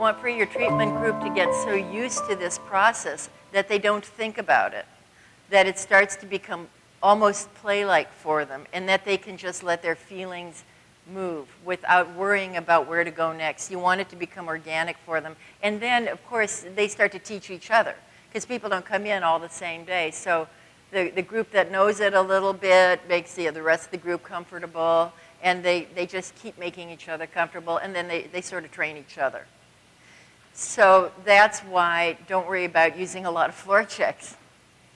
want for your treatment group to get so used to this process that they don't think about it, that it starts to become almost play-like for them, and that they can just let their feelings move without worrying about where to go next. You want it to become organic for them. And then, of course, they start to teach each other, because people don't come in all the same day. So the group that knows it a little bit makes the rest of the group comfortable, and they just keep making each other comfortable, and then they sort of train each other. So that's why don't worry about using a lot of floor checks.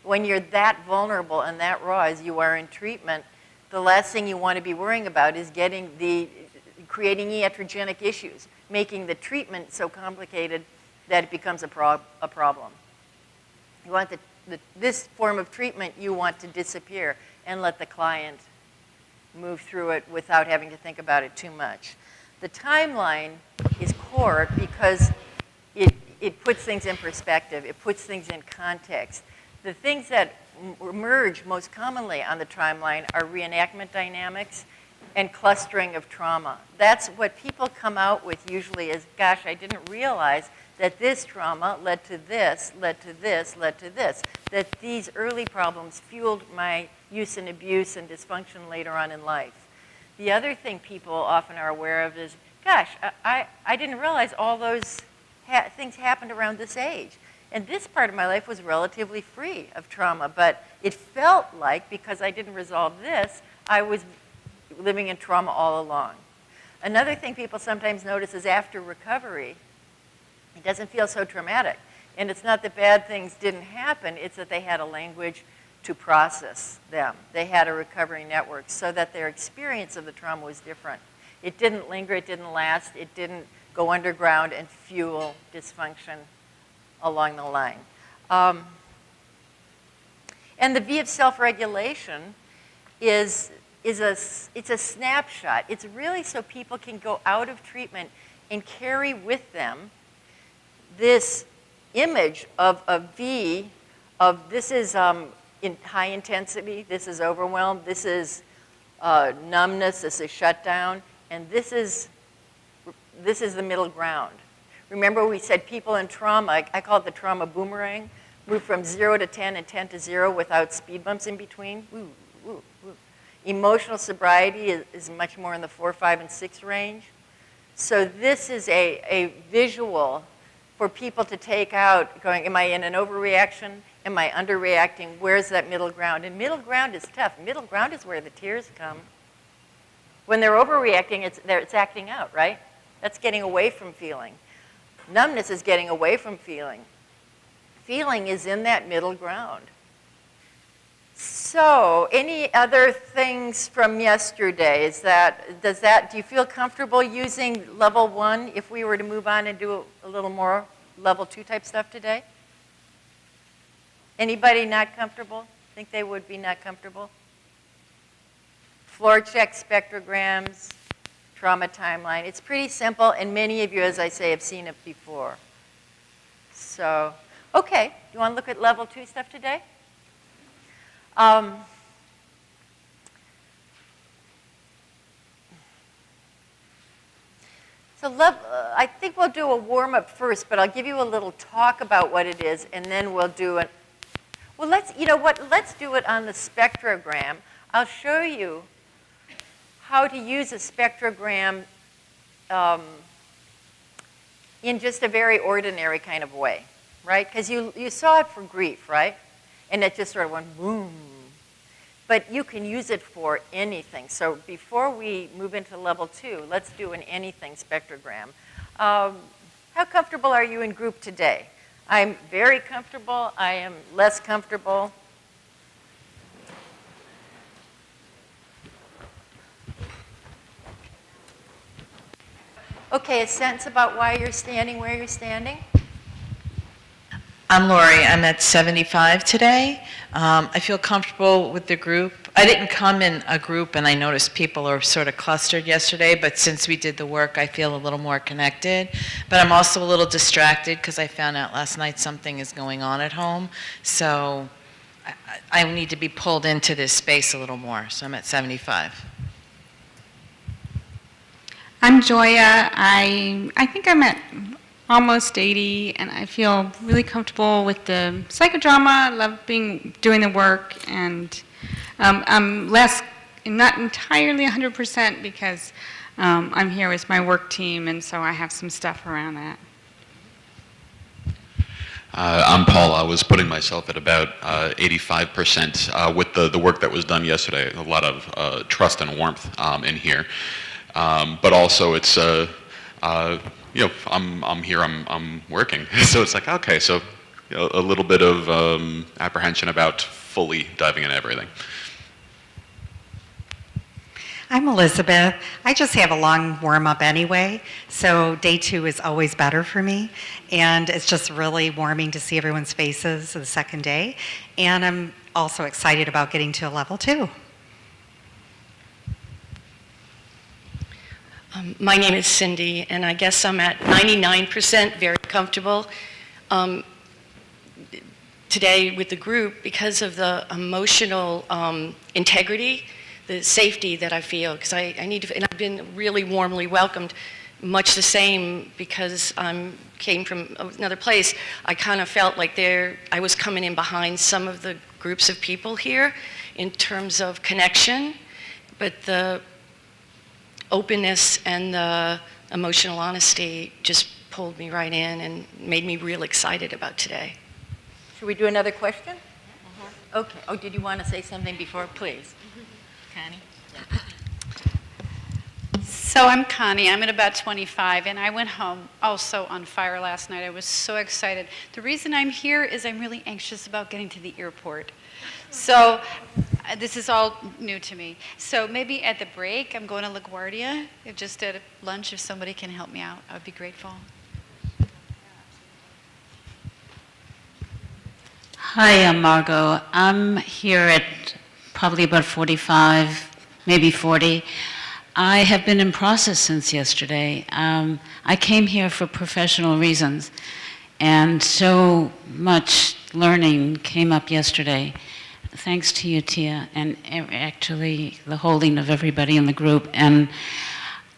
When you're that vulnerable and that raw as you are in treatment, the last thing you want to be worrying about is creating iatrogenic issues, making the treatment so complicated that it becomes a problem. You want this form of treatment you want to disappear and let the client move through it without having to think about it too much. The timeline is core because it puts things in perspective. It puts things in context. The things that emerge most commonly on the timeline are reenactment dynamics and clustering of trauma. That's what people come out with usually is, gosh, I didn't realize that this trauma led to this, led to this, led to this. That these early problems fueled my use and abuse and dysfunction later on in life. The other thing people often are aware of is, gosh, I didn't realize all those things happened around this age. And this part of my life was relatively free of trauma, but it felt like because I didn't resolve this, I was living in trauma all along. Another thing people sometimes notice is after recovery, it doesn't feel so traumatic. And it's not that bad things didn't happen, it's that they had a language to process them. They had a recovery network so that their experience of the trauma was different. It didn't linger, it didn't last, it didn't go underground and fuel dysfunction along the line. And the V of self-regulation it's a snapshot. It's really so people can go out of treatment and carry with them this image of a V of this is in high intensity, this is overwhelmed, this is numbness, this is shutdown, and this is the middle ground. Remember we said people in trauma, I call it the trauma boomerang, move from 0 to 10 and 10 to 0 without speed bumps in between. Woo, woo, woo. Emotional sobriety is much more in the 4, 5, and 6 range. So this is a visual for people to take out, going, am I in an overreaction? Am I underreacting? Where's that middle ground? And middle ground is tough. Middle ground is where the tears come. When they're overreacting, it's acting out, right? That's getting away from feeling. Numbness is getting away from feeling. Feeling is in that middle ground. So, any other things from yesterday? Do you feel comfortable using level 1 if we were to move on and do a little more level 2 type stuff today? Anybody not comfortable? Think they would be not comfortable? Floor check spectrograms, trauma timeline. It's pretty simple, and many of you, as I say, have seen it before. So, okay, you want to look at level 2 stuff today? I think we'll do a warm-up first, but I'll give you a little talk about what it is, and then we'll do it. Well, let's do it on the spectrogram. I'll show you how to use a spectrogram in just a very ordinary kind of way, right? Because you saw it for grief, right? And it just sort of went boom. But you can use it for anything. So before we move into level 2, let's do an anything spectrogram. How comfortable are you in group today? I'm very comfortable. I am less comfortable. Okay, a sense about why you're standing where you're standing? I'm Lori. I'm at 75 today. I feel comfortable with the group. I didn't come in a group, and I noticed people are sort of clustered yesterday, but since we did the work, I feel a little more connected. But I'm also a little distracted because I found out last night something is going on at home. So I need to be pulled into this space a little more. So I'm at 75. I'm Joya. I think I'm at almost 80, and I feel really comfortable with the psychodrama. I love doing the work, and I'm not entirely 100% because I'm here with my work team, and so I have some stuff around that. I'm Paul. I was putting myself at about 85% with the work that was done yesterday. A lot of trust and warmth in here, but also it's I'm here. I'm working, so it's like okay, so a little bit of apprehension about fully diving into everything. I'm Elizabeth. I just have a long warm-up anyway, so day 2 is always better for me, and it's just really warming to see everyone's faces the second day, and I'm also excited about getting to a level 2. My name is Cindy, and I guess I'm at 99% very comfortable today with the group because of the emotional integrity, the safety that I feel, because I need to, and I've been really warmly welcomed, much the same because I came from another place. I kind of felt like I was coming in behind some of the groups of people here in terms of connection, but the openness and the emotional honesty just pulled me right in and made me real excited about today. Should we do another question? Okay. Oh, did you want to say something before? Please. Connie? So I'm Connie. I'm at about 25, and I went home also on fire last night. I was so excited. The reason I'm here is I'm really anxious about getting to the airport. So this is all new to me. So maybe at the break, I'm going to LaGuardia. Just at lunch, if somebody can help me out, I would be grateful. Hi, I'm Margot. I'm here at probably about 45, maybe 40. I have been in process since yesterday. I came here for professional reasons, and so much learning came up yesterday. Thanks to you, Tia, and actually the holding of everybody in the group. And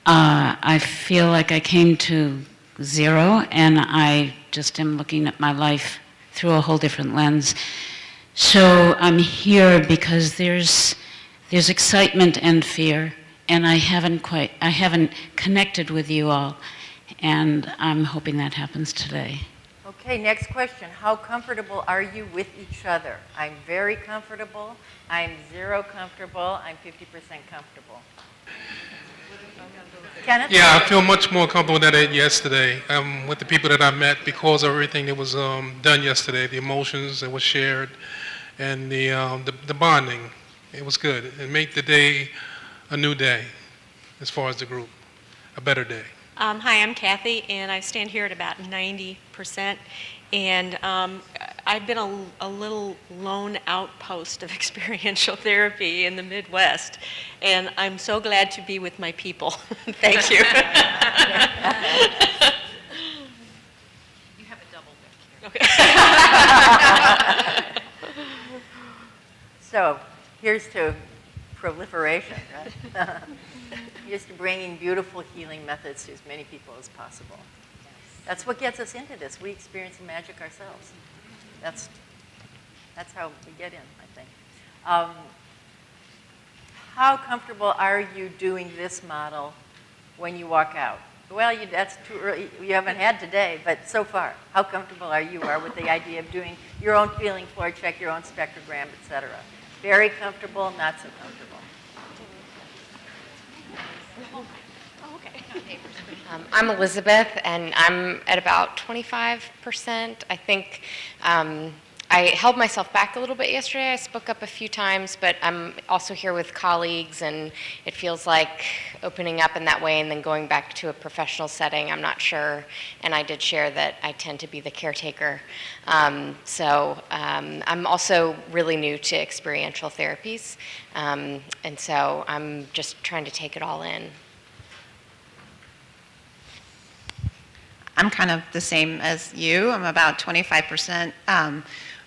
I feel like I came to zero, and I just am looking at my life through a whole different lens. So I'm here because there's excitement and fear, and I haven't connected with you all, and I'm hoping that happens today. Okay, next question. How comfortable are you with each other? I'm very comfortable. I'm 0 comfortable. I'm 50% comfortable. Kenneth? Yeah, I feel much more comfortable than I did yesterday with the people that I met because of everything that was done yesterday, the emotions that were shared, and the bonding. It was good. It made the day a new day as far as the group, a better day. Hi, I'm Kathy, and I stand here at about 90%. And I've been a little lone outpost of experiential therapy in the Midwest, and I'm so glad to be with my people. Thank you. You have a double deck here. Okay. So here's to proliferation, right? Here's to bringing beautiful healing methods to as many people as possible. That's what gets us into this. We experience the magic ourselves. That's how we get in, I think. How comfortable are you doing this model when you walk out? Well, that's too early. You haven't had today, but so far, how comfortable are you with the idea of doing your own feeling floor check, your own spectrogram, et cetera? Very comfortable, not so comfortable. I'm Elizabeth, and I'm at about 25%. I think I held myself back a little bit yesterday. I spoke up a few times, but I'm also here with colleagues, and it feels like opening up in that way and then going back to a professional setting, I'm not sure. And I did share that I tend to be the caretaker. So I'm also really new to experiential therapies, and so I'm just trying to take it all in. I'm kind of the same as you. I'm about 25%. I'm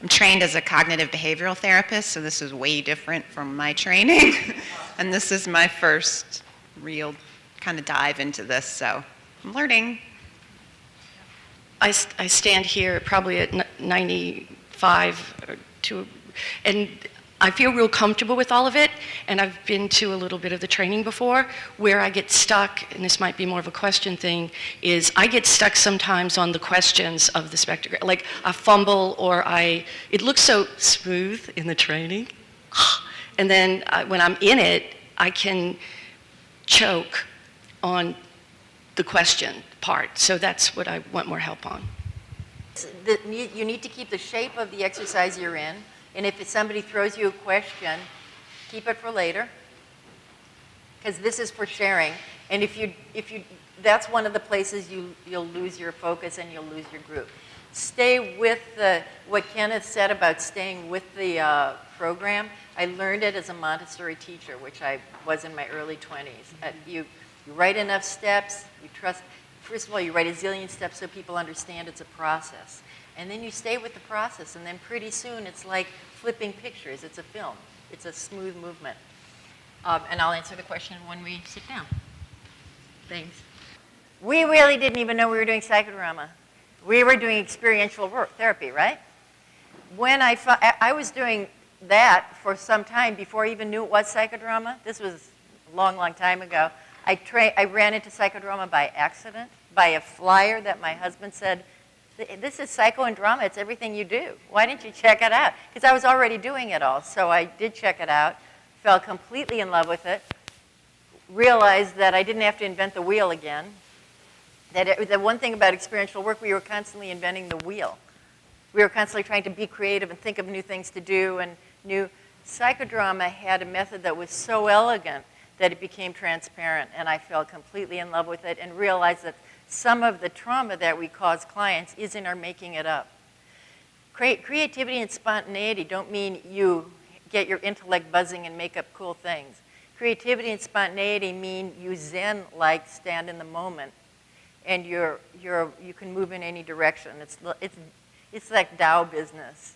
trained as a cognitive behavioral therapist, so this is way different from my training. And this is my first real kind of dive into this, so I'm learning. I stand here probably at 95 and I feel real comfortable with all of it, and I've been to a little bit of the training before. Where I get stuck, and this might be more of a question thing, is I get stuck sometimes on the questions of the spectrogram. Like I fumble or it looks so smooth in the training, and then when I'm in it, I can choke on the question part. So that's what I want more help on. You need to keep the shape of the exercise you're in, and if somebody throws you a question, keep it for later, because this is for sharing. And if you, that's one of the places you'll lose your focus and you'll lose your group. Stay with what Kenneth said about staying with the program. I learned it as a Montessori teacher, which I was in my early 20s. You write enough steps, you trust. First of all, you write a zillion steps so people understand it's a process. And then you stay with the process, and then pretty soon it's like flipping pictures. It's a film. It's a smooth movement. And I'll answer the question when we sit down. Thanks. We really didn't even know we were doing psychodrama. We were doing experiential therapy, right? When I was doing that for some time before I even knew it was psychodrama. This was a long, long time ago. I ran into psychodrama by accident, by a flyer that my husband said, "This is psycho and drama. It's everything you do. Why didn't you check it out?" Because I was already doing it all. So I did check it out, fell completely in love with it, realized that I didn't have to invent the wheel again. The one thing about experiential work, we were constantly inventing the wheel. We were constantly trying to be creative and think of new things to do. And new psychodrama had a method that was so elegant that it became transparent. And I fell completely in love with it and realized that some of the trauma that we cause clients is in our making it up. Creativity and spontaneity don't mean you get your intellect buzzing and make up cool things. Creativity and spontaneity mean you zen-like stand in the moment, and you can move in any direction. It's like Tao business.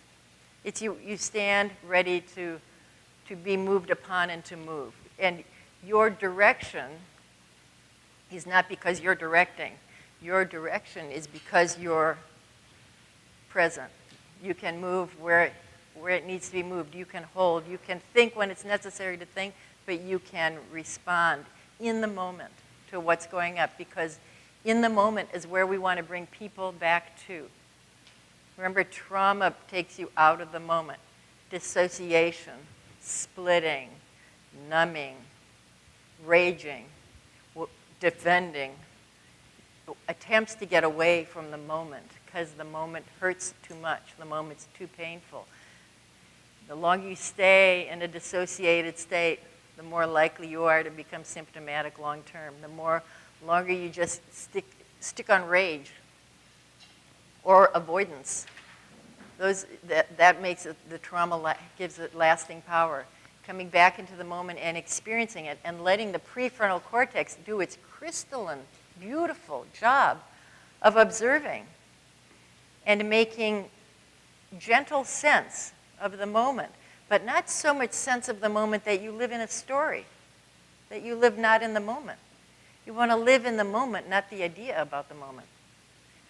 It's you stand ready to be moved upon and to move. And your direction is not because you're directing. Your direction is because you're present. You can move where it needs to be moved. You can hold. You can think when it's necessary to think, but you can respond in the moment to what's going up, because in the moment is where we want to bring people back to. Remember, trauma takes you out of the moment. Dissociation, splitting, numbing, raging, defending, attempts to get away from the moment because the moment hurts too much, the moment's too painful. The longer you stay in a dissociated state, the more likely you are to become symptomatic long term. The longer you just stick on rage or avoidance, that makes it, the trauma gives it lasting power. Coming back into the moment and experiencing it and letting the prefrontal cortex do its crystalline, beautiful job of observing and making gentle sense of the moment, but not so much sense of the moment that you live in a story, that you live not in the moment. You want to live in the moment, not the idea about the moment.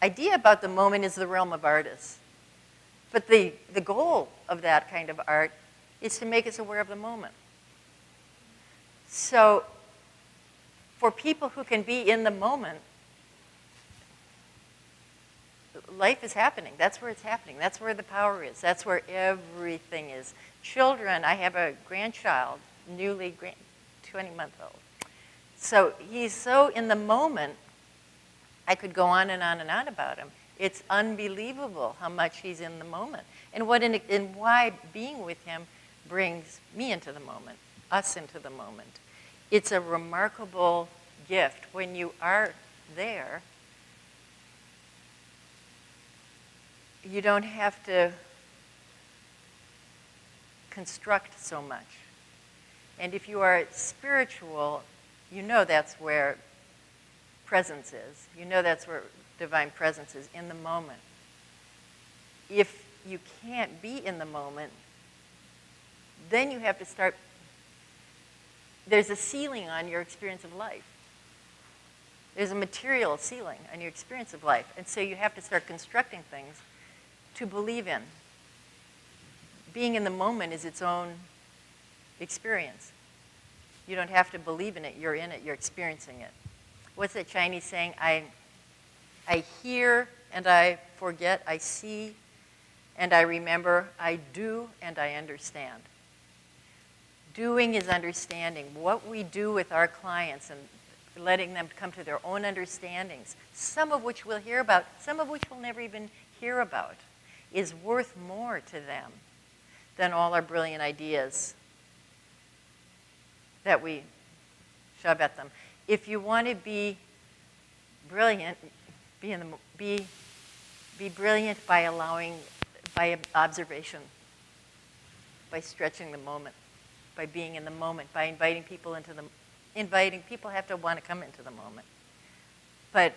Idea about the moment is the realm of artists. But the goal of that kind of art is to make us aware of the moment. So for people who can be in the moment, life is happening. That's where it's happening. That's where the power is. That's where everything is. Children, I have a grandchild, 20-month-old. So he's so in the moment, I could go on and on and on about him. It's unbelievable how much he's in the moment. And why being with him brings me into the moment, us into the moment. It's a remarkable gift. When you are there, you don't have to construct so much. And if you are spiritual, you know that's where presence is. You know that's where divine presence is, in the moment. If you can't be in the moment, then you have to start, there's a ceiling on your experience of life. There's a material ceiling on your experience of life. And so you have to start constructing things to believe in. Being in the moment is its own experience. You don't have to believe in it. You're in it. You're experiencing it. What's that Chinese saying? I hear and I forget. I see and I remember. I do and I understand. Doing is understanding. What we do with our clients and letting them come to their own understandings, some of which we'll hear about, some of which we'll never even hear about, is worth more to them than all our brilliant ideas that we shove at them. If you want to be brilliant, be brilliant by observation, by stretching the moment, by being in the moment, by inviting people into the people have to want to come into the moment. But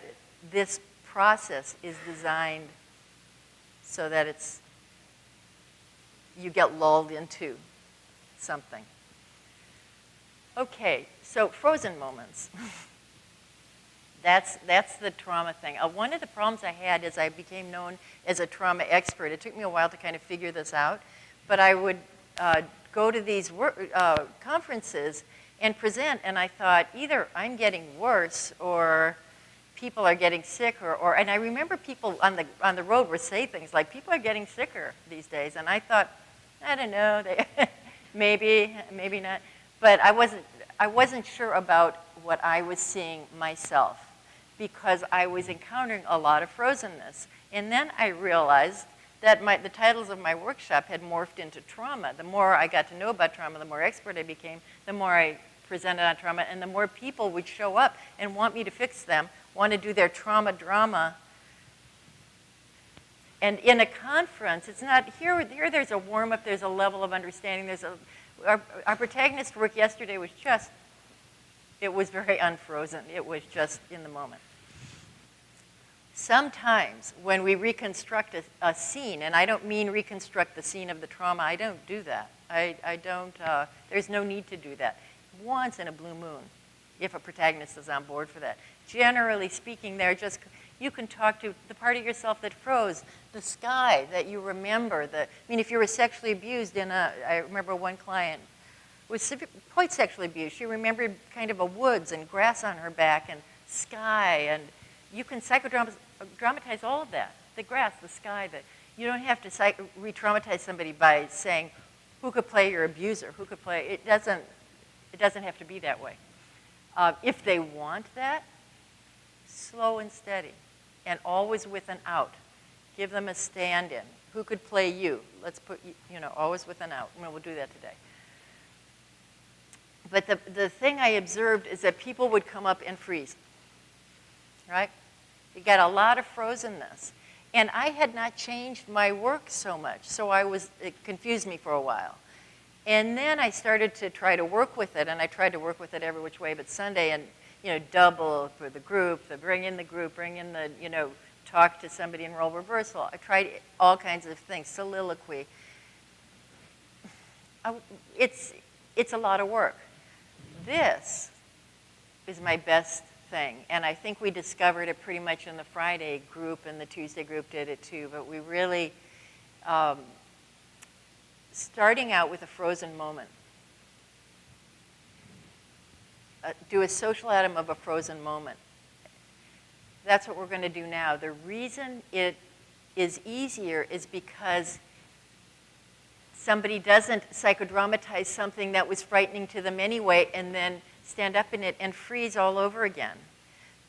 this process is designed so that you get lulled into something. Okay, so frozen moments. That's the trauma thing. One of the problems I had is I became known as a trauma expert. It took me a while to kind of figure this out, but I would go to these conferences and present, and I thought either I'm getting worse or people are getting sick, and I remember people on the road would say things like, people are getting sicker these days, and I thought, I don't know, maybe not, but I wasn't sure about what I was seeing myself because I was encountering a lot of frozenness, and then I realized that the titles of my workshop had morphed into trauma. The more I got to know about trauma, the more expert I became, the more I presented on trauma, and the more people would show up and want me to fix them, want to do their trauma drama. And in a conference, it's not, here there's a warm-up, there's a level of understanding, our protagonist work yesterday was it was very unfrozen. It was just in the moment. Sometimes when we reconstruct a scene, and I don't mean reconstruct the scene of the trauma, I don't do that. I don't, there's no need to do that. Once in a blue moon, if a protagonist is on board for that. Generally speaking, you can talk to the part of yourself that froze, the sky that you remember. If you were sexually abused I remember one client was quite sexually abused. She remembered kind of a woods and grass on her back and sky, and you can psychodramatize all of that. The grass, the sky, you don't have to re-traumatize somebody by saying, who could play your abuser, who could play, it doesn't have to be that way. If they want that, slow and steady, and always with an out. Give them a stand-in. Who could play you? Let's put, always with an out. We'll do that today. But the thing I observed is that people would come up and freeze, right? You got a lot of frozenness. And I had not changed my work so much, so it confused me for a while. And then I started to try to work with it, and I tried to work with it every which way but Sunday, and double for the group, bring in the, talk to somebody in role reversal. I tried all kinds of things, soliloquy. It's a lot of work. This is my best thing, and I think we discovered it pretty much in the Friday group, and the Tuesday group did it too, but we really, starting out with a frozen moment. Do a social atom of a frozen moment. That's what we're going to do now. The reason it is easier is because somebody doesn't psychodramatize something that was frightening to them anyway and then stand up in it and freeze all over again.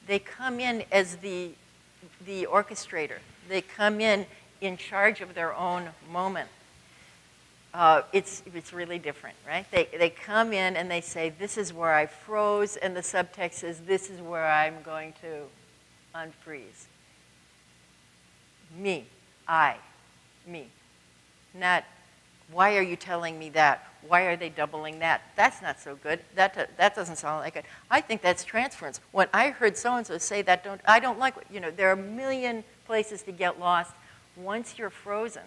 They come in as the orchestrator. They come in charge of their own moment. It's really different, right? They come in and they say, this is where I froze, and the subtext is, this is where I'm going to unfreeze. Me. Not, why are you telling me that? Why are they doubling that? That's not so good. That doesn't sound like it. I think that's transference. When I heard so-and-so say that, I don't like it. There are a million places to get lost. Once you're frozen,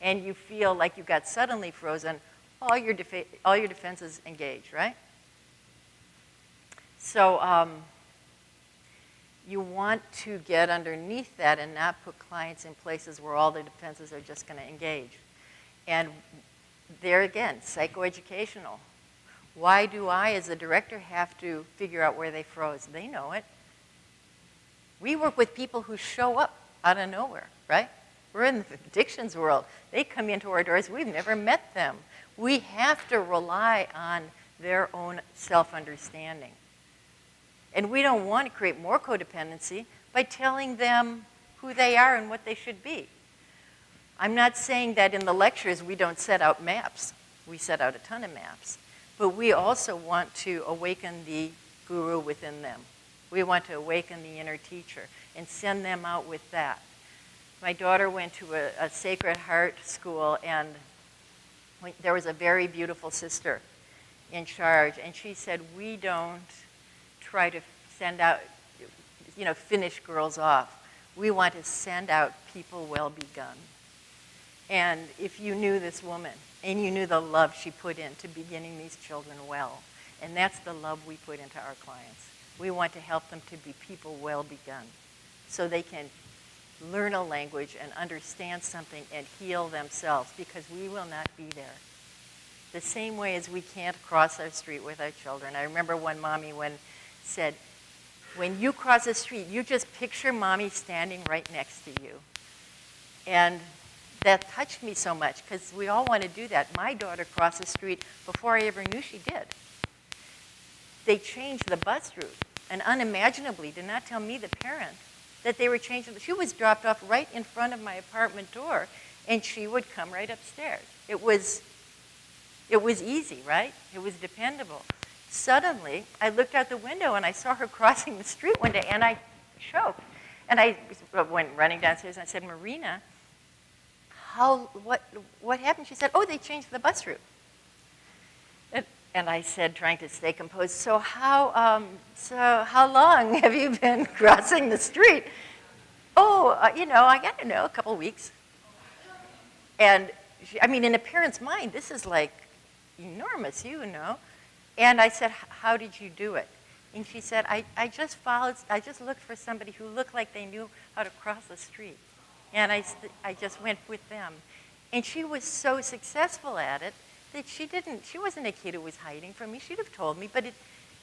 and you feel like you got suddenly frozen, all your defenses engage, right? So you want to get underneath that and not put clients in places where all the defenses are just going to engage. And there again, psychoeducational. Why do I, as a director, have to figure out where they froze? They know it. We work with people who show up out of nowhere, right? We're in the addictions world. They come into our doors. We've never met them. We have to rely on their own self-understanding. And we don't want to create more codependency by telling them who they are and what they should be. I'm not saying that in the lectures we don't set out maps. We set out a ton of maps. But we also want to awaken the guru within them. We want to awaken the inner teacher and send them out with that. My daughter went to a Sacred Heart school, and there was a very beautiful sister in charge, and she said, we don't try to send out, finish girls off. We want to send out people well begun. And if you knew this woman, and you knew the love she put into beginning these children well, and that's the love we put into our clients. We want to help them to be people well begun so they can learn a language and understand something and heal themselves, because we will not be there. The same way as we can't cross our street with our children. I remember one mommy said, when you cross the street, you just picture mommy standing right next to you. And that touched me so much, because we all want to do that. My daughter crossed the street before I ever knew she did. They changed the bus route, and unimaginably did not tell me, the parent, that they were changing. She was dropped off right in front of my apartment door, and she would come right upstairs. It was easy, right? It was dependable. Suddenly, I looked out the window and I saw her crossing the street one day, and I choked. And I went running downstairs and I said, Marina, what happened? She said, oh, they changed the bus route. And I said, trying to stay composed, so how long have you been crossing the street? Oh, I got to know, a couple weeks. And in a parent's mind, this is like enormous, And I said, how did you do it? And she said, I just looked for somebody who looked like they knew how to cross the street. And I just went with them. And she was so successful at it that she wasn't a kid who was hiding from me. She'd have told me, but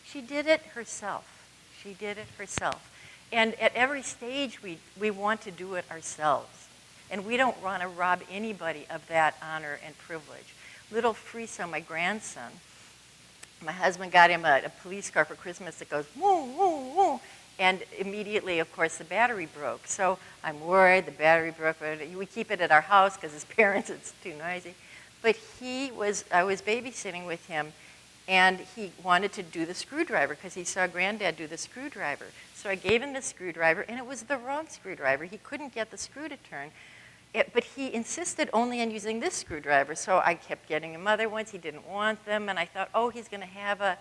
she did it herself. She did it herself. And at every stage, we want to do it ourselves. And we don't want to rob anybody of that honor and privilege. Little Friso, my grandson, my husband got him a police car for Christmas that goes woo, woo, woo. And immediately, of course, the battery broke. So I'm worried the battery broke. We keep it at our house because his parents, it's too noisy. But I was babysitting with him, and he wanted to do the screwdriver because he saw Granddad do the screwdriver. So I gave him the screwdriver, and it was the wrong screwdriver. He couldn't get the screw to turn. But he insisted only on using this screwdriver. So I kept getting him other ones. He didn't want them, and I thought, oh, he's going to have a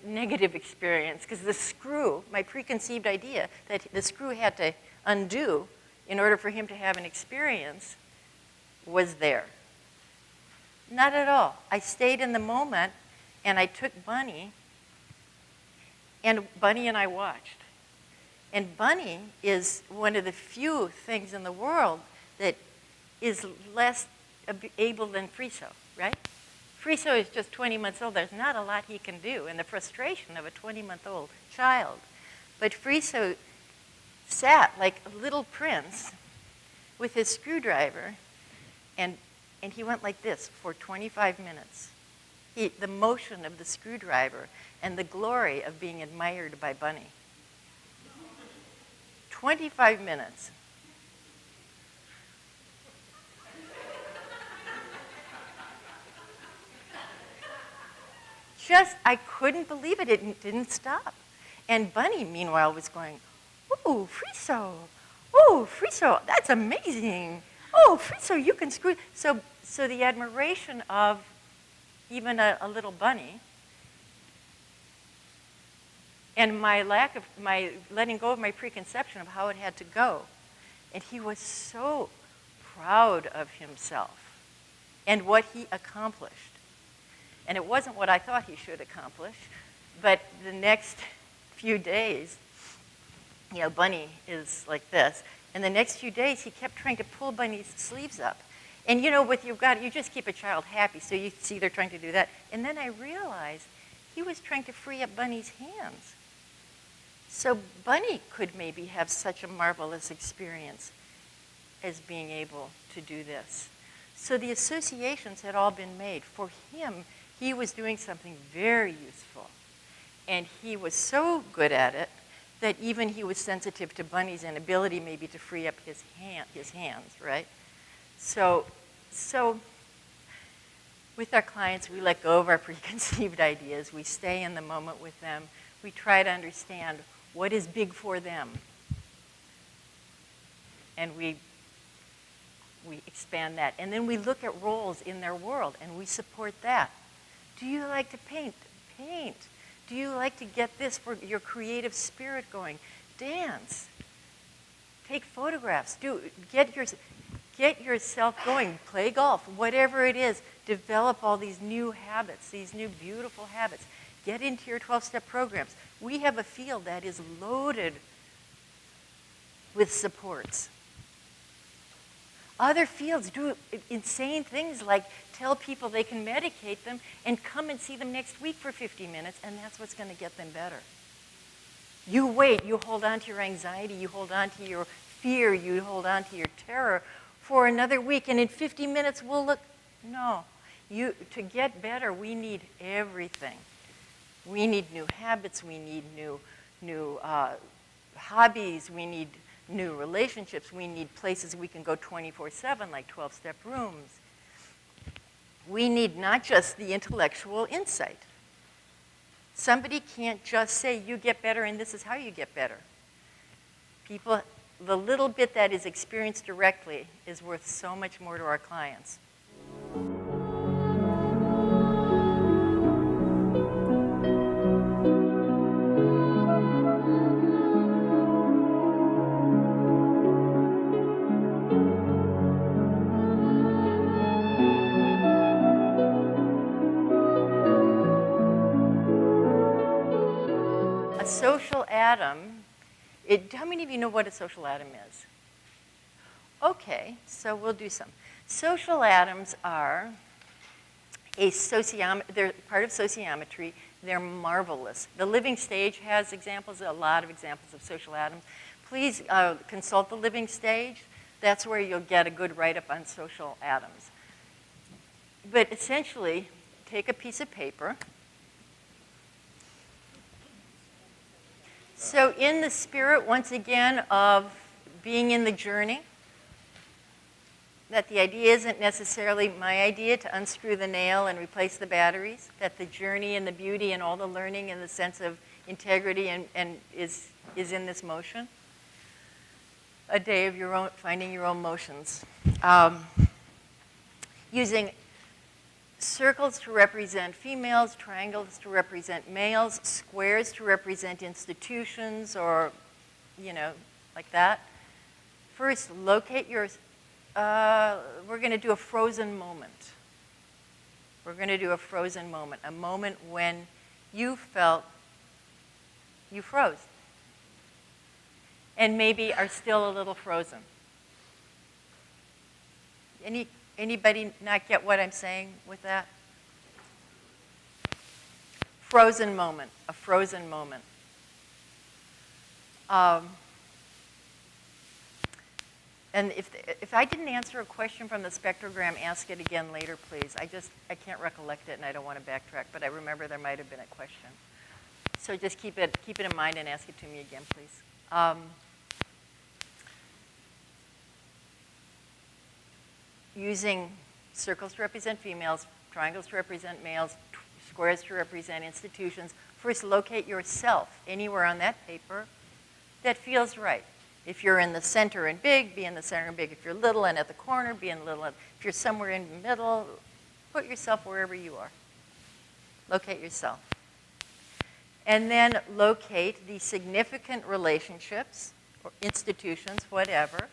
negative experience, because the screw, my preconceived idea that the screw had to undo in order for him to have an experience, was there. Not at all. I stayed in the moment, and I took Bunny, and Bunny and I watched. And Bunny is one of the few things in the world that is less able than Friso, right? Friso is just 20 months old. There's not a lot he can do, and the frustration of a 20-month-old child. But Friso sat like a little prince with his screwdriver, and he went like this for 25 minutes. The motion of the screwdriver and the glory of being admired by Bunny. 25 minutes. I couldn't believe it. It didn't stop. And Bunny, meanwhile, was going, "Ooh, Friso, that's amazing. Oh, Friso, you can screw." So the admiration of even a little bunny, and my letting go of my preconception of how it had to go. And he was so proud of himself and what he accomplished. And it wasn't what I thought he should accomplish, but the next few days, Bunny is like this. And the next few days, he kept trying to pull Bunny's sleeves up. And what you've got, you just keep a child happy, so you see they're trying to do that. And then I realized he was trying to free up Bunny's hands. So Bunny could maybe have such a marvelous experience as being able to do this. So the associations had all been made. For him, he was doing something very useful. And he was so good at it that even he was sensitive to Bunny's inability maybe to free up his hands, right? So with our clients, we let go of our preconceived ideas. We stay in the moment with them. We try to understand what is big for them. And we expand that. And then we look at roles in their world, and we support that. Do you like to paint? Paint. Do you like to get this for your creative spirit going? Dance. Take photographs. Get yourself going. Play golf. Whatever it is, develop all these new habits, these new beautiful habits. Get into your 12-step programs. We have a field that is loaded with supports. Other fields do insane things like tell people they can medicate them and come and see them next week for 50 minutes, and that's what's going to get them better. You wait, you hold on to your anxiety, you hold on to your fear, you hold on to your terror for another week, and in 50 minutes we'll look. No. To get better, we need everything. We need new habits, we need new hobbies, we need new relationships, we need places we can go 24/7, like 12-step rooms. We need not just the intellectual insight. Somebody can't just say, you get better and this is how you get better. People, the little bit that is experienced directly is worth so much more to our clients. A social atom, how many of you know what a social atom is? Okay, so we'll do some. Social atoms are they're part of sociometry. They're marvelous. The Living Stage has examples, a lot of examples of social atoms. Please consult the Living Stage. That's where you'll get a good write-up on social atoms. But essentially, take a piece of paper. So in the spirit, once again, of being in the journey, that the idea isn't necessarily my idea to unscrew the nail and replace the batteries, that the journey and the beauty and all the learning and the sense of integrity and is in this motion. A day of your own, finding your own motions. Using circles to represent females, triangles to represent males, squares to represent institutions or, like that. First, locate your, we're going to do a frozen moment. We're going to do a frozen moment, a moment when you felt you froze and maybe are still a little frozen. Anybody not get what I'm saying with that? Frozen moment, a frozen moment. And if I didn't answer a question from the spectrogram, ask it again later, please. I can't recollect it and I don't want to backtrack, but I remember there might have been a question. So just keep it in mind and ask it to me again, please. Using circles to represent females, triangles to represent males, squares to represent institutions. First, locate yourself anywhere on that paper that feels right. If you're in the center and big, be in the center and big. If you're little and at the corner, be in little. If you're somewhere in the middle, put yourself wherever you are. Locate yourself. And then locate the significant relationships or institutions, whatever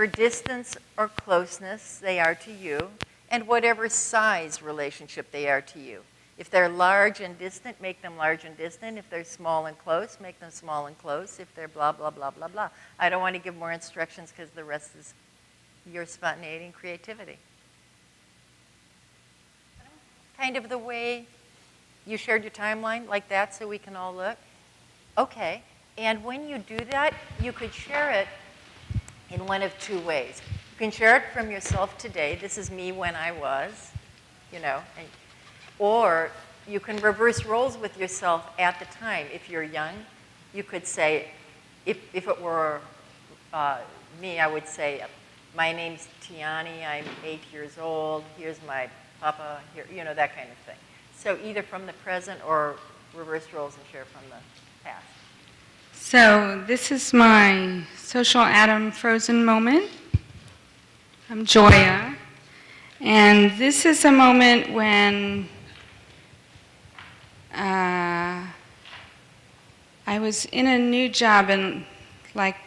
distance or closeness they are to you, and whatever size relationship they are to you. If they're large and distant, make them large and distant. If they're small and close, make them small and close. If they're blah, blah, blah, blah, blah. I don't want to give more instructions because the rest is your spontaneity and creativity. Kind of the way you shared your timeline like that so we can all look. Okay. And when you do that, you could share it in one of two ways. You can share it from yourself today. This is me when I was, you know. Or you can reverse roles with yourself at the time. If you're young, you could say, if it were me, I would say, my name's Tian, I'm 8 years old, here's my papa, here, you know, that kind of thing. So either from the present or reverse roles and share from the past. So this is my social atom frozen moment. I'm Joya. And this is a moment when I was in a new job in like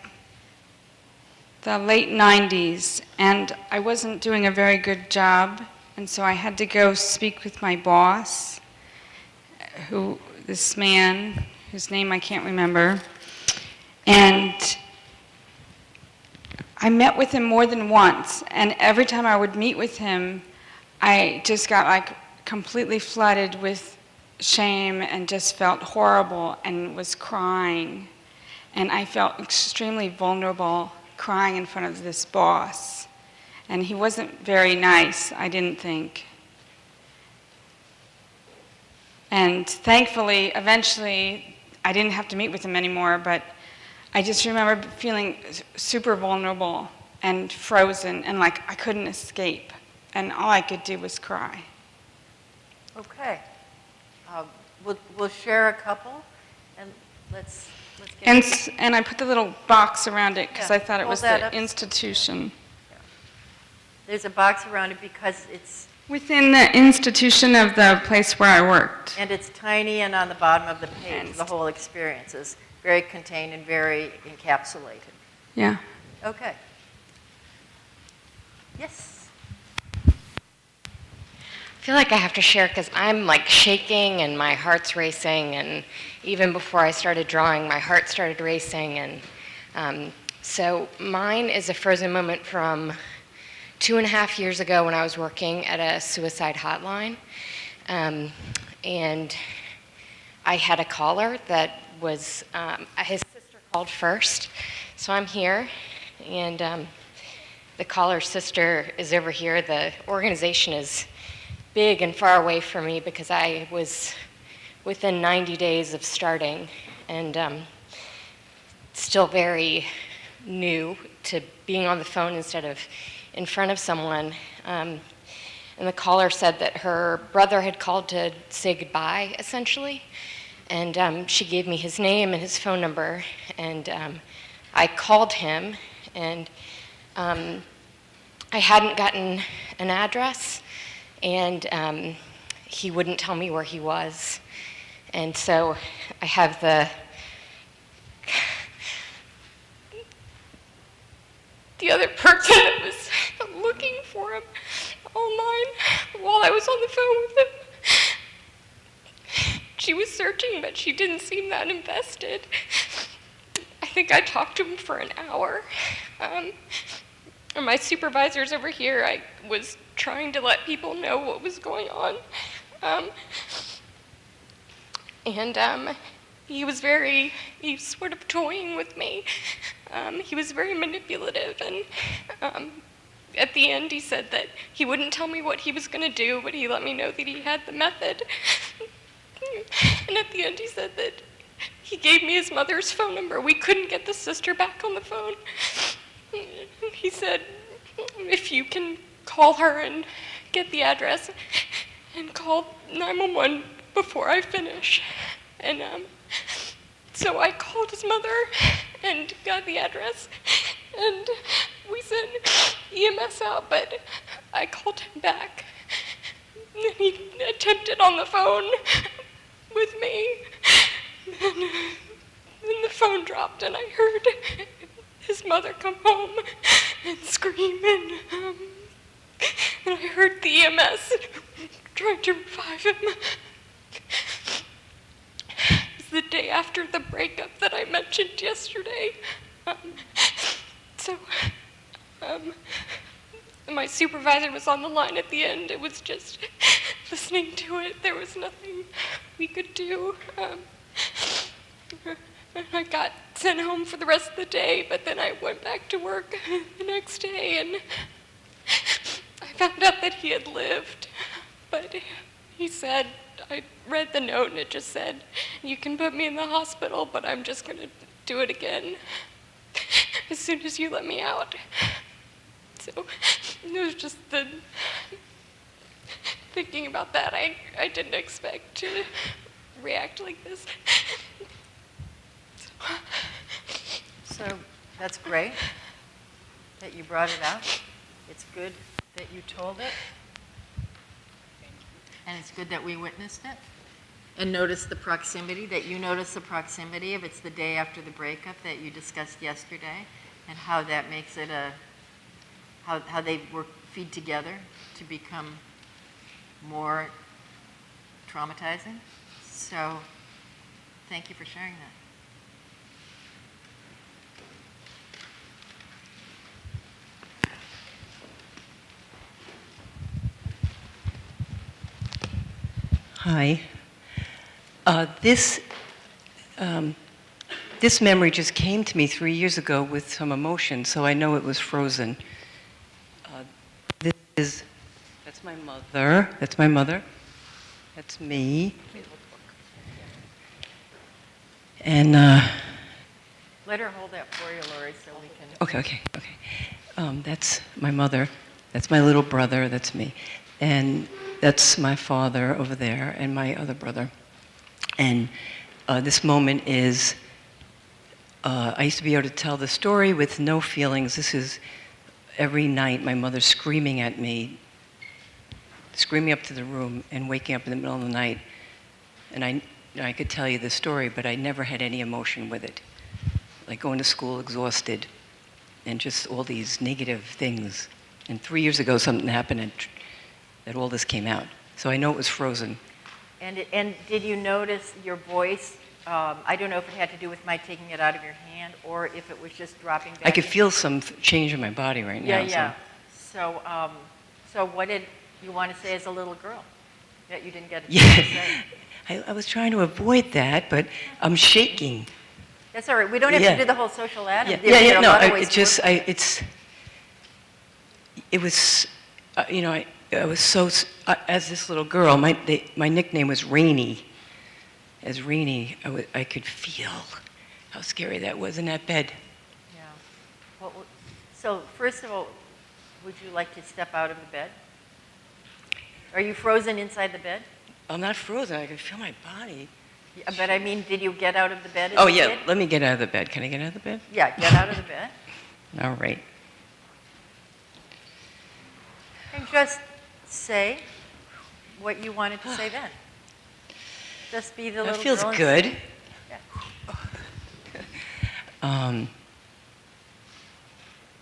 the late 90s, and I wasn't doing a very good job, and so I had to go speak with my boss, this man, whose name I can't remember, and I met with him more than once, and every time I would meet with him, I just got like completely flooded with shame and just felt horrible and was crying. And I felt extremely vulnerable crying in front of this boss. And he wasn't very nice, I didn't think. And thankfully, eventually, I didn't have to meet with him anymore, but I just remember feeling super vulnerable and frozen and like I couldn't escape. And all I could do was cry. Okay. We'll share a couple, and let's get And I put the little box around it because Yeah, I thought it hold was that the up. institution. There's a box around it because it's, Within the institution of the place where I worked. and it's tiny, and on the bottom of the page, the whole experience is very contained and very encapsulated. Yeah. Okay. Yes. I feel like I have to share because I'm like shaking and my heart's racing, and even before I started drawing, my heart started racing. And so mine is a frozen moment from 2.5 years ago when I was working at a suicide hotline. And I had a caller that was, his sister called first. So I'm here, and the caller's sister is over here. The organization is big and far away from me because I was within 90 days of starting, and still very new to being on the phone instead of in front of someone. And the caller said that her brother had called to say goodbye, essentially. And she gave me his name and his phone number, and I called him, and I hadn't gotten an address, and he wouldn't tell me where he was. And so I have the other person that was looking for him online while I was on the phone with him. She was searching, but she didn't seem that invested. I think I talked to him for an hour. And my supervisor's over here. I was trying to let people know what was going on. He was sort of toying with me. He was very manipulative, and at the end he said that he wouldn't tell me what he was going to do, but he let me know that he had the method. And at the end he said that he gave me his mother's phone number. We couldn't get the sister back on the phone. He said, if you can call her and get the address and call 911 before I finish. And so I called his mother and got the address, and we sent EMS out, but I called him back. And he attempted on the phone with me, and then the phone dropped, and I heard his mother come home and scream, and I heard the EMS trying to revive him. the day after the breakup that I mentioned yesterday. My supervisor was on the line at the end. It was just listening to it. There was nothing we could do. I got sent home for the rest of the day, but then I went back to work the next day, and I found out that he had lived. But he said, I read the note, and it just said, you can put me in the hospital, but I'm just going to do it again as soon as you let me out. So it was just thinking about that, I didn't expect to react like this. So that's great that you brought it out. It's good that you told it. And it's good that we witnessed it. And noticed the proximity, that you noticed the proximity of it's the day after the breakup that you discussed yesterday, and how that makes it how they feed together to become more traumatizing. So thank you for sharing that. Hi. This memory just came to me 3 years ago with some emotion, so I know it was frozen. That's my mother. That's my mother. That's me. And Let her hold that for you, Lori, so we can. okay. That's my mother. That's my little brother. That's me. And that's my father over there and my other brother. And this moment is, I used to be able to tell the story with no feelings. This is every night my mother screaming at me, screaming up to the room and waking up in the middle of the night. And I could tell you the story, but I never had any emotion with it. Like going to school exhausted and just all these negative things. And 3 years ago something happened and that all this came out. So I know it was frozen. And did you notice your voice? I don't know if it had to do with my taking it out of your hand or if it was just dropping back. I could feel some change in my body right now. Yeah. So what did you want to say as a little girl that you didn't get a chance to say? I was trying to avoid that, but I'm shaking. That's all right. We don't have to do the whole social Adam. No, it was, I was so, as this little girl, my nickname was Rainy. As Rainy, I could feel how scary that was in that bed. Yeah. Well, so first of all, would you like to step out of the bed? Are you frozen inside the bed? I'm not frozen. I can feel my body. Yeah, but I mean, did you get out of the bed? Oh, yeah. Let me get out of the bed. Can I get out of the bed? Yeah, get out of the bed. All right. And just say what you wanted to say then. Just be the little That feels girl good. Yeah.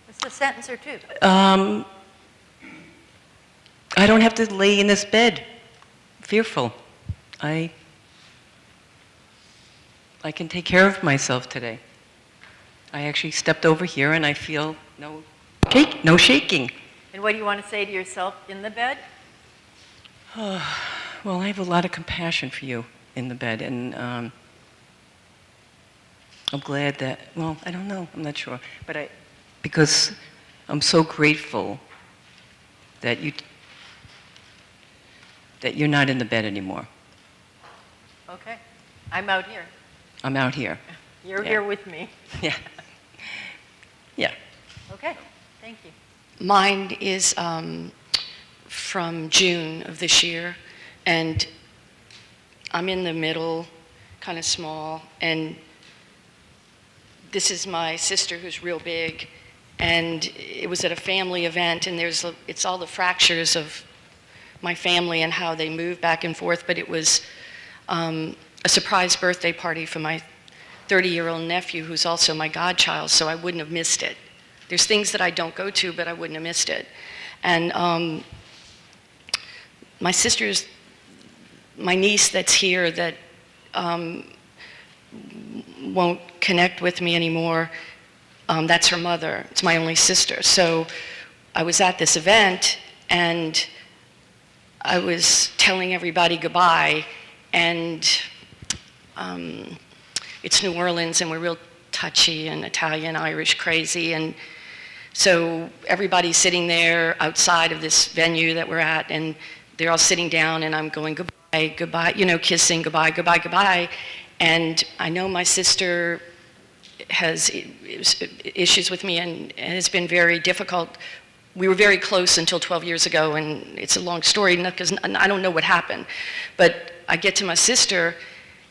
Just a sentence or two. I don't have to lay in this bed fearful. I can take care of myself today. I actually stepped over here and I feel no shaking. And what do you want to say to yourself in the bed? Well, I have a lot of compassion for you in the bed, and I'm glad that, well, I don't know, I'm not sure, but because I'm so grateful that you're not in the bed anymore. Okay. I'm out here. I'm out here. You're here with me. Yeah. Yeah. Okay. Thank you. Mine is from June of this year, and I'm in the middle, kind of small, and this is my sister who's real big, and it was at a family event, and it's all the fractures of my family and how they move back and forth, but it was a surprise birthday party for my 30-year-old nephew, who's also my godchild, so I wouldn't have missed it. There's things that I don't go to, but I wouldn't have missed it. And my niece that's here, that won't connect with me anymore. That's her mother. It's my only sister. So I was at this event, and I was telling everybody goodbye, and it's New Orleans, and we're real touchy and Italian, Irish crazy, and so everybody's sitting there outside of this venue that we're at, and they're all sitting down, and I'm going goodbye, goodbye, kissing goodbye, goodbye, goodbye, and I know my sister has issues with me, and it's been very difficult. We were very close until 12 years ago, and it's a long story because I don't know what happened. But I get to my sister,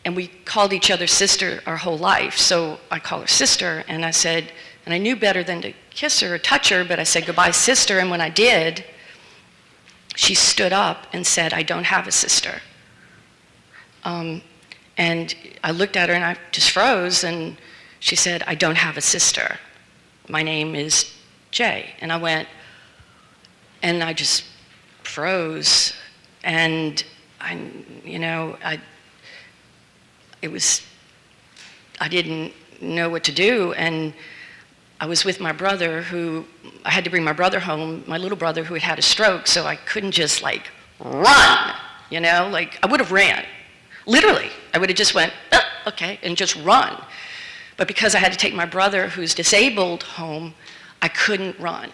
and we called each other sister our whole life. So I call her sister, and I said, and I knew better than to kiss her or touch her, but I said, goodbye, sister. And when I did, she stood up and said, I don't have a sister. And I looked at her, and I just froze, and she said, I don't have a sister. My name is Jay. And I went, and I just froze, and I didn't know what to do, and I was with my brother I had to bring my brother home, my little brother who had had a stroke, so I couldn't just run, I would have ran. Literally, I would have just went, okay, and just run. But because I had to take my brother who's disabled home, I couldn't run.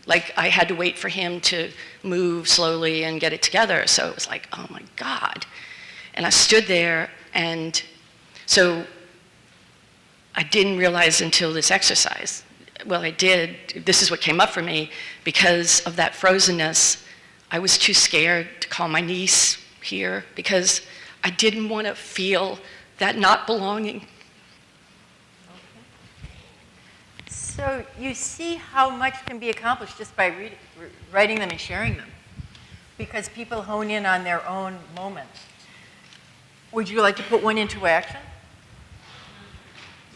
I had to wait for him to move slowly and get it together. So it was like, oh my God. And I stood there, and so I didn't realize until this exercise. Well, I did. This is what came up for me. Because of that frozenness, I was too scared to call my niece here because I didn't want to feel that not belonging. So you see how much can be accomplished just by writing them and sharing them, because people hone in on their own moments. Would you like to put one into action?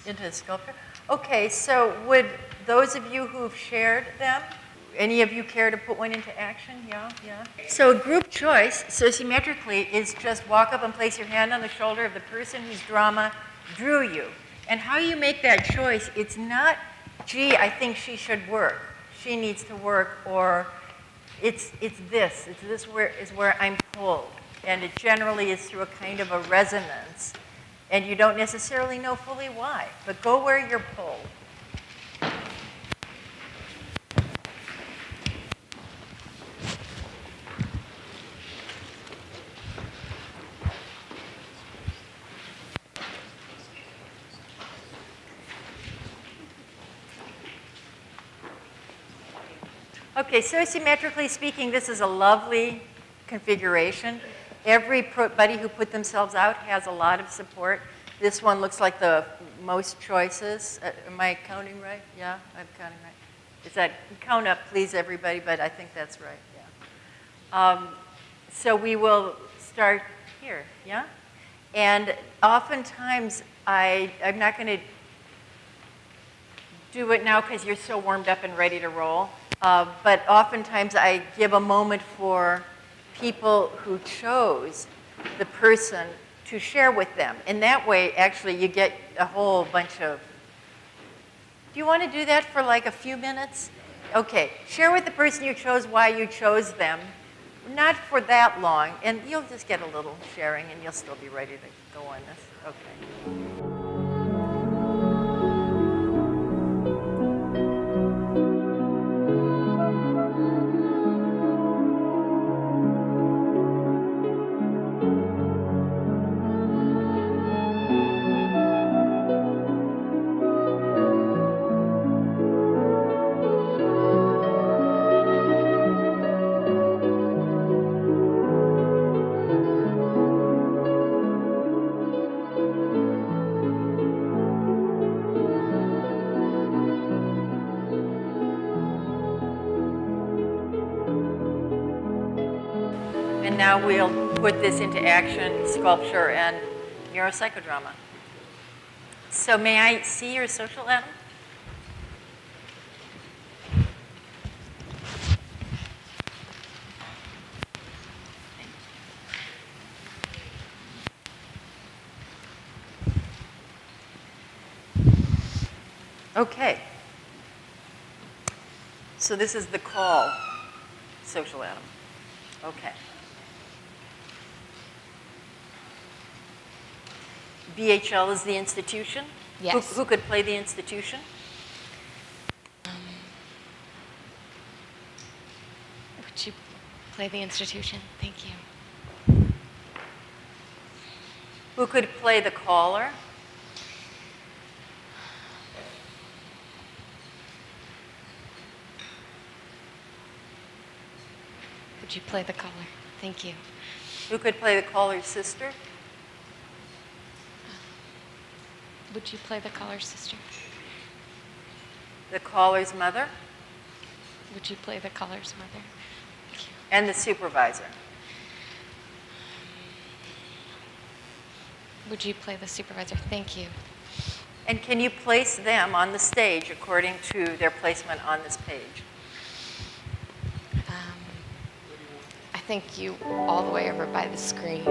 Into the sculpture? Okay, so would those of you who've shared them, any of you care to put one into action? Yeah. So group choice, sociometrically, is just walk up and place your hand on the shoulder of the person whose drama drew you. And how you make that choice, it's not, gee, I think she should work. She needs to work, or it's this where I'm pulled. And it generally is through a kind of a resonance. And you don't necessarily know fully why, but go where you're pulled. Okay, sociometrically speaking, this is a lovely configuration. Everybody who put themselves out has a lot of support. This one looks like the most choices. Am I counting right? Yeah, I'm counting right. Is that, count up please everybody, but I think that's right, yeah. So we will start here, yeah? And oftentimes, I'm not going to do it now because you're so warmed up and ready to roll. But oftentimes I give a moment for people who chose the person to share with them. And that way, actually, you get a whole bunch of, do you want to do that for like a few minutes? Okay, share with the person you chose why you chose them. Not for that long, and you'll just get a little sharing and you'll still be ready to go on this. Okay. And now we'll put this into action, sculpture and neuropsychodrama. So may I see your social, Adam? Okay. So this is the call social atom. Okay. BHL is the institution? Yes. Who could play the institution? Would you play the institution? Thank you. Who could play the caller? Would you play the caller? Thank you. Who could play the caller's sister? Would you play the caller's sister? The caller's mother? Would you play the caller's mother? Thank you. And the supervisor? Would you play the supervisor? Thank you. And can you place them on the stage according to their placement on this page? I think you all the way over by the screen.